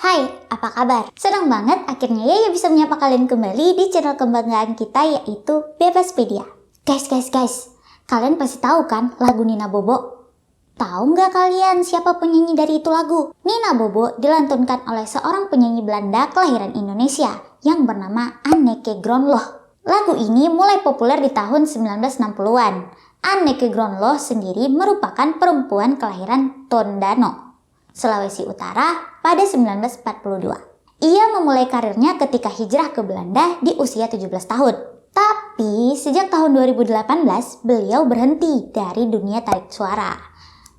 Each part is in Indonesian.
Hai, apa kabar? Senang banget akhirnya Yaya bisa menyapa kalian kembali di channel kebanggaan kita yaitu Bebaspedia. Guys, kalian pasti tahu kan lagu Nina Bobo? Tahu nggak kalian siapa penyanyi dari itu lagu? Nina Bobo dilantunkan oleh seorang penyanyi Belanda kelahiran Indonesia yang bernama Anneke Grönloh. Lagu ini mulai populer di tahun 1960-an. Anneke Grönloh sendiri merupakan perempuan kelahiran Tondano, Sulawesi Utara pada 1942. Ia memulai karirnya ketika hijrah ke Belanda di usia 17 tahun. Tapi sejak tahun 2018 beliau berhenti dari dunia tarik suara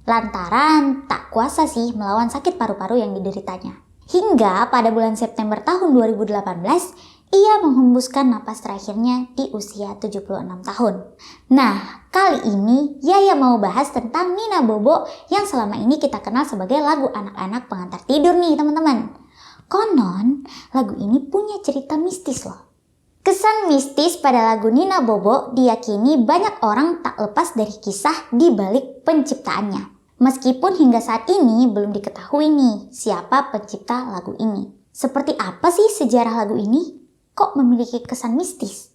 lantaran tak kuasa sih melawan sakit paru-paru yang dideritanya. Hingga pada bulan September tahun 2018 ia menghembuskan napas terakhirnya di usia 76 tahun. Nah, kali ini Yaya mau bahas tentang Nina Bobo yang selama ini kita kenal sebagai lagu anak-anak pengantar tidur nih teman-teman. Konon, lagu ini punya cerita mistis loh. Kesan mistis pada lagu Nina Bobo diyakini banyak orang tak lepas dari kisah di balik penciptaannya. Meskipun hingga saat ini belum diketahui nih siapa pencipta lagu ini. Seperti apa sih sejarah lagu ini? Kok memiliki kesan mistis?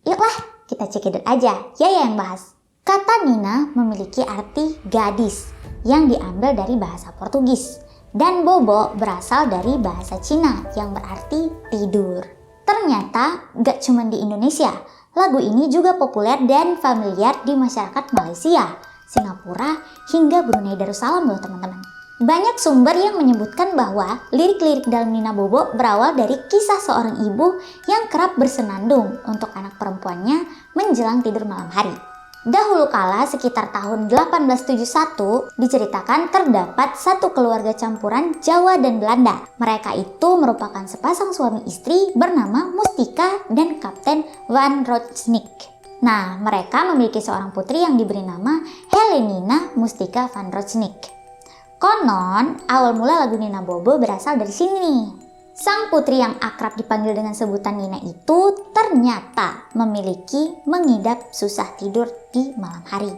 Yuklah, kita cekidot aja, Yaya yang bahas. Kata Nina memiliki arti gadis yang diambil dari bahasa Portugis. Dan Bobo berasal dari bahasa Cina yang berarti tidur. Ternyata gak cuma di Indonesia, lagu ini juga populer dan familiar di masyarakat Malaysia, Singapura, hingga Brunei Darussalam loh teman-teman. Banyak sumber yang menyebutkan bahwa lirik-lirik dalam Nina Bobo berawal dari kisah seorang ibu yang kerap bersenandung untuk anak perempuannya menjelang tidur malam hari. Dahulu kala sekitar tahun 1871 diceritakan terdapat satu keluarga campuran Jawa dan Belanda. Mereka itu merupakan sepasang suami istri bernama Mustika dan Kapten Van Rotsnik. Nah, mereka memiliki seorang putri yang diberi nama Helenina Mustika Van Rotsnik. Konon, awal mula lagu Nina Bobo berasal dari sini nih. Sang putri yang akrab dipanggil dengan sebutan Nina itu ternyata mengidap susah tidur di malam hari.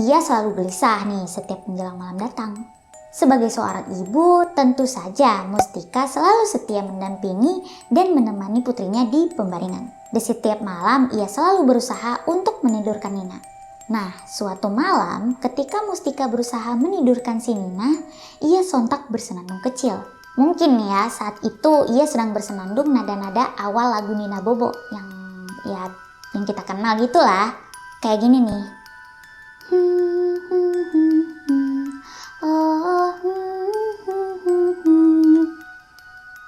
Ia selalu gelisah nih setiap menjelang malam datang. Sebagai seorang ibu, tentu saja Mustika selalu setia mendampingi dan menemani putrinya di pembaringan. Di setiap malam ia selalu berusaha untuk menidurkan Nina. Nah, suatu malam ketika Mustika berusaha menidurkan si Nina, ia sontak bersenandung kecil. Mungkin ya saat itu ia sedang bersenandung nada-nada awal lagu Nina Bobo yang kita kenal gitulah. Kayak gini nih.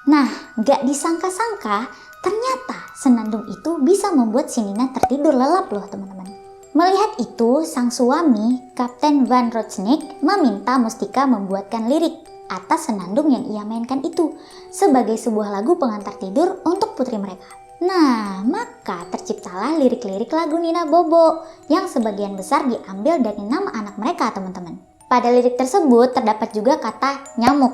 Nah, gak disangka-sangka ternyata senandung itu bisa membuat si Nina tertidur lelap loh teman-teman. Melihat itu, sang suami, Kapten Van Rotsnik, meminta Mustika membuatkan lirik atas senandung yang ia mainkan itu sebagai sebuah lagu pengantar tidur untuk putri mereka. Nah, maka terciptalah lirik-lirik lagu Nina Bobo yang sebagian besar diambil dari nama anak mereka, teman-teman. Pada lirik tersebut terdapat juga kata nyamuk.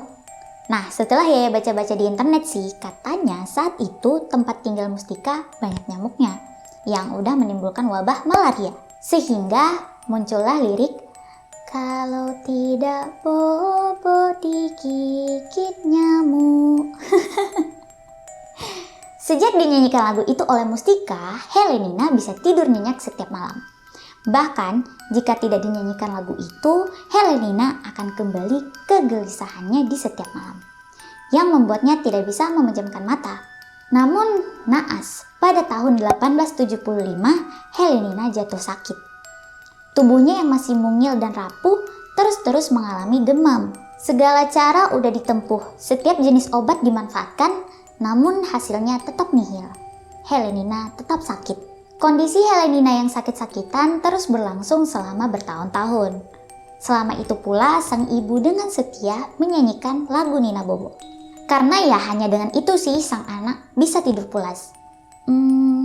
Nah, setelah Yaya baca-baca di internet sih, katanya saat itu tempat tinggal Mustika banyak nyamuknya yang udah menimbulkan wabah malaria. Sehingga muncullah lirik, kalau tidak Bobo digigit nyamuk. Sejak dinyanyikan lagu itu oleh Mustika, Helenina bisa tidur nyenyak setiap malam. Bahkan jika tidak dinyanyikan lagu itu, Helenina akan kembali kegelisahannya di setiap malam, yang membuatnya tidak bisa memejamkan mata. Namun naas, pada tahun 1875 Helenina jatuh sakit. Tubuhnya yang masih mungil dan rapuh terus-terus mengalami demam. Segala cara udah ditempuh, setiap jenis obat dimanfaatkan, namun hasilnya tetap nihil. Helenina tetap sakit. Kondisi Helenina yang sakit-sakitan terus berlangsung selama bertahun-tahun. Selama itu pula sang ibu dengan setia menyanyikan lagu Nina Bobo. Karena ya hanya dengan itu sih sang anak bisa tidur pulas.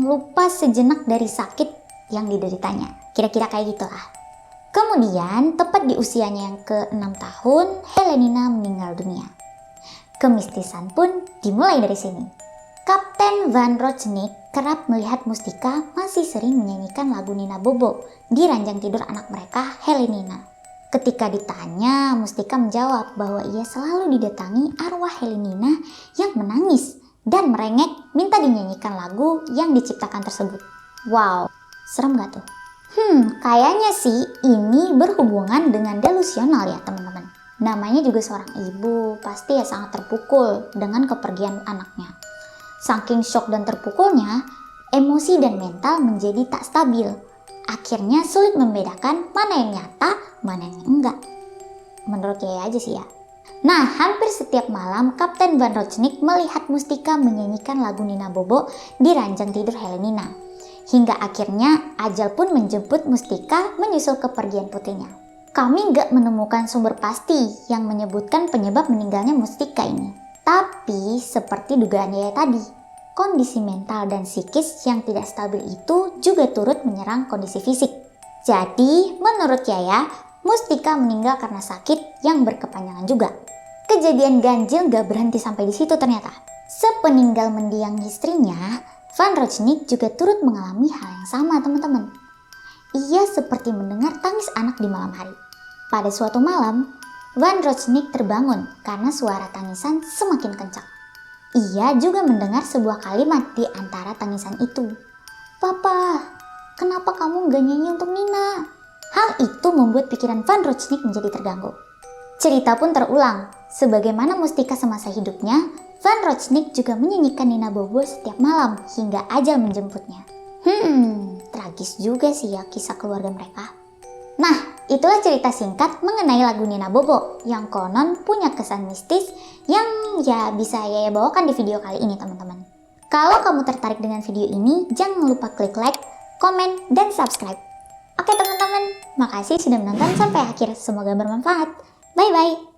Lupa sejenak dari sakit yang dideritanya. Kira-kira kayak gitulah. Kemudian tepat di usianya yang ke-6 tahun, Helenina meninggal dunia. Kemistisan pun dimulai dari sini. Kapten Van Rotsnik kerap melihat Mustika masih sering menyanyikan lagu Nina Bobo di ranjang tidur anak mereka, Helenina. Ketika ditanya, Mustika menjawab bahwa ia selalu didatangi arwah Helenina yang menangis dan merengek minta dinyanyikan lagu yang diciptakan tersebut. Wow, serem gak tuh? Kayaknya sih ini berhubungan dengan delusional ya teman-teman. Namanya juga seorang ibu, pasti ya sangat terpukul dengan kepergian anaknya. Saking shock dan terpukulnya, emosi dan mental menjadi tak stabil. Akhirnya sulit membedakan mana yang nyata, mana yang enggak. Menurut Yaya aja sih ya. Nah, hampir setiap malam Kapten Van Rochnik melihat Mustika menyanyikan lagu Nina Bobo di ranjang tidur Helenina. Hingga akhirnya ajal pun menjemput Mustika menyusul kepergian putrinya. Kami nggak menemukan sumber pasti yang menyebutkan penyebab meninggalnya Mustika ini. Tapi seperti dugaan Yaya tadi, kondisi mental dan psikis yang tidak stabil itu juga turut menyerang kondisi fisik. Jadi, menurut Yaya, Mustika meninggal karena sakit yang berkepanjangan juga. Kejadian ganjil gak berhenti sampai di situ ternyata. Sepeninggal mendiang istrinya, Van Rochnik juga turut mengalami hal yang sama teman-teman. Ia seperti mendengar tangis anak di malam hari. Pada suatu malam, Van Rochnik terbangun karena suara tangisan semakin kencang. Ia juga mendengar sebuah kalimat di antara tangisan itu. "Papa, kenapa kamu gak nyanyi untuk Nina?" Hal itu membuat pikiran Van Rochnik menjadi terganggu. Cerita pun terulang. Sebagaimana Mustika semasa hidupnya, Van Rochnik juga menyanyikan Nina Bobo setiap malam hingga ajal menjemputnya. Tragis juga sih ya kisah keluarga mereka. Nah, itulah cerita singkat mengenai lagu Nina Bobo yang konon punya kesan mistis yang ya bisa Yaya bawakan di video kali ini teman-teman. Kalau kamu tertarik dengan video ini, jangan lupa klik like, komen, dan subscribe. Oke teman-teman, makasih sudah menonton sampai akhir. Semoga bermanfaat. Bye-bye.